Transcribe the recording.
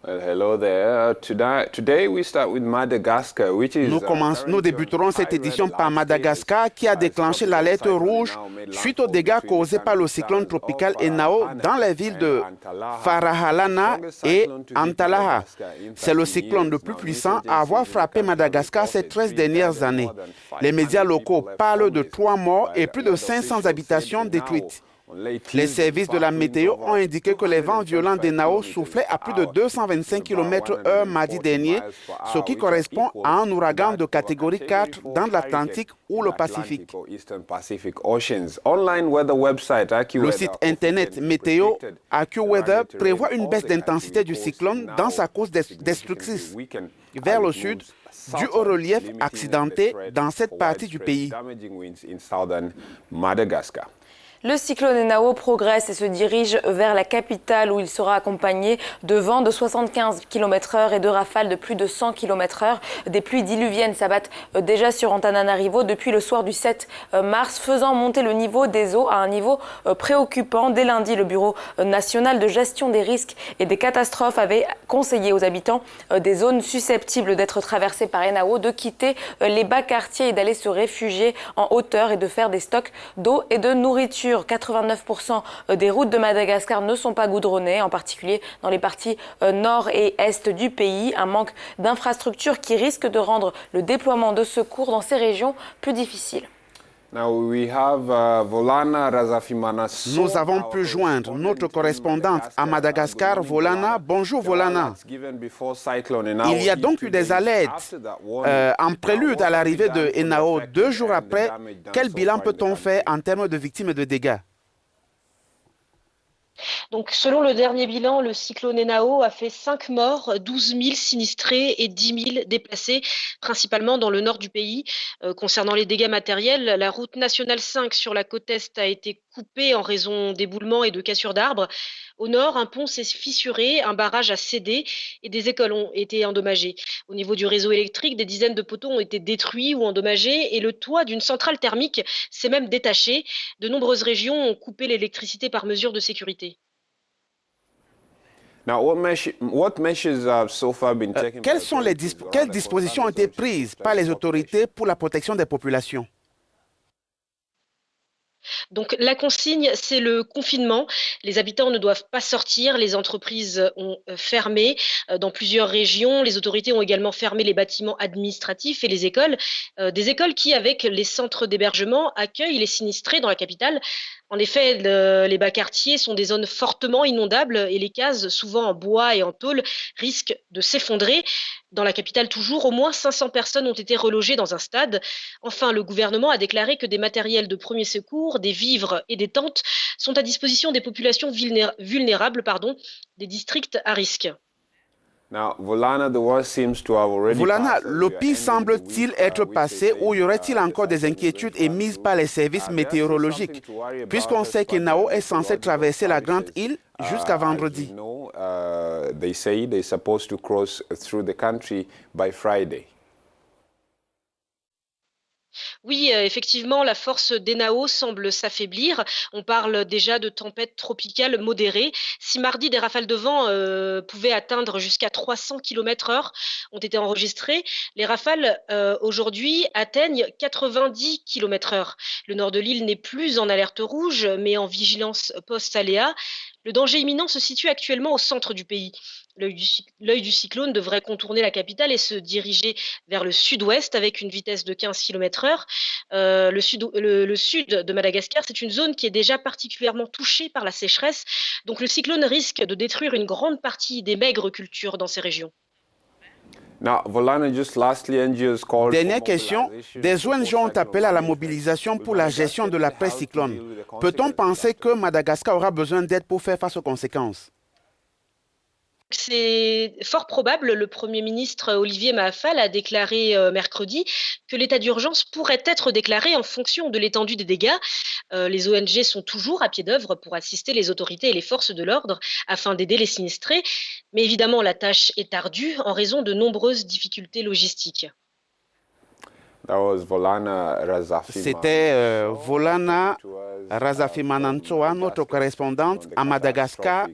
Well, hello there. Today we start with Madagascar, which is Nous débuterons cette édition par Madagascar qui a déclenché l'alerte rouge suite aux dégâts causés par le cyclone tropical Enao dans les villes de Farahalana et Antalaha. C'est le cyclone le plus puissant à avoir frappé Madagascar ces 13 dernières années. Les médias locaux parlent de 3 morts et plus de 500 habitations détruites. Les services de la météo ont indiqué que les vents violents d'Enao soufflaient à plus de 225 km/h mardi dernier, ce qui correspond à un ouragan de catégorie 4 dans l'Atlantique ou le Pacifique. Le site internet météo AccuWeather prévoit une baisse d'intensité du cyclone dans sa course destructrice vers le sud, dû au relief accidenté dans cette partie du pays. Le cyclone Enao progresse et se dirige vers la capitale où il sera accompagné de vents de 75 km/h et de rafales de plus de 100 km/h. Des pluies diluviennes s'abattent déjà sur Antananarivo depuis le soir du 7 mars, faisant monter le niveau des eaux à un niveau préoccupant. Dès lundi, le Bureau national de gestion des risques et des catastrophes avait conseillé aux habitants des zones susceptibles d'être traversées par Enao de quitter les bas quartiers et d'aller se réfugier en hauteur et de faire des stocks d'eau et de nourriture. 89% des routes de Madagascar ne sont pas goudronnées, en particulier dans les parties nord et est du pays. Un manque d'infrastructures qui risque de rendre le déploiement de secours dans ces régions plus difficile. Nous avons pu joindre notre correspondante à Madagascar, Volana. Bonjour Volana. Il y a donc eu des alertes en prélude à l'arrivée de Enao 2 jours après. Quel bilan peut-on faire en termes de victimes et de dégâts? Donc, selon le dernier bilan, le cyclone Enao a fait 5 morts, 12 000 sinistrés et 10 000 déplacés, principalement dans le nord du pays. Concernant les dégâts matériels, la route nationale 5 sur la côte est a été coupée en raison d'éboulements et de cassures d'arbres. Au nord, un pont s'est fissuré, un barrage a cédé et des écoles ont été endommagées. Au niveau du réseau électrique, des dizaines de poteaux ont été détruits ou endommagés et le toit d'une centrale thermique s'est même détaché. De nombreuses régions ont coupé l'électricité par mesure de sécurité. Quelles dispositions ont été prises par les autorités pour la protection des populations? Donc la consigne, c'est le confinement. Les habitants ne doivent pas sortir. Les entreprises ont fermé dans plusieurs régions. Les autorités ont également fermé les bâtiments administratifs et les écoles. Des écoles qui, avec les centres d'hébergement, accueillent les sinistrés dans la capitale. En effet, les bas quartiers sont des zones fortement inondables et les cases, souvent en bois et en tôle, risquent de s'effondrer. Dans la capitale toujours, au moins 500 personnes ont été relogées dans un stade. Enfin, le gouvernement a déclaré que des matériels de premier secours, des vivres et des tentes sont à disposition des populations vulnérables, des districts à risque. Volana, le pire semble-t-il être passé ou y aurait-il encore des inquiétudes émises par les services météorologiques, puisqu'on sait qu'Enao est censé traverser la grande île jusqu'à vendredi? Oui, effectivement, la force d'Enao semble s'affaiblir. On parle déjà de tempête tropicale modérée. Si mardi, des rafales de vent pouvaient atteindre jusqu'à 300 km/h ont été enregistrées, les rafales aujourd'hui atteignent 90 km/h. Le nord de l'île n'est plus en alerte rouge, mais en vigilance post-aléa. Le danger imminent se situe actuellement au centre du pays. L'œil du cyclone devrait contourner la capitale et se diriger vers le sud-ouest avec une vitesse de 15 km/h. Le sud de Madagascar, c'est une zone qui est déjà particulièrement touchée par la sécheresse. Donc le cyclone risque de détruire une grande partie des maigres cultures dans ces régions. Dernière question, des ONG ont appelé à la mobilisation pour la gestion de l'après-cyclone. Peut-on penser que Madagascar aura besoin d'aide pour faire face aux conséquences? C'est fort probable. Le Premier ministre Olivier Mahafal a déclaré mercredi que l'état d'urgence pourrait être déclaré en fonction de l'étendue des dégâts. Les ONG sont toujours à pied d'œuvre pour assister les autorités et les forces de l'ordre afin d'aider les sinistrés. Mais évidemment, la tâche est ardue en raison de nombreuses difficultés logistiques. C'était Volana Razafimanantsoa, notre correspondante à Madagascar.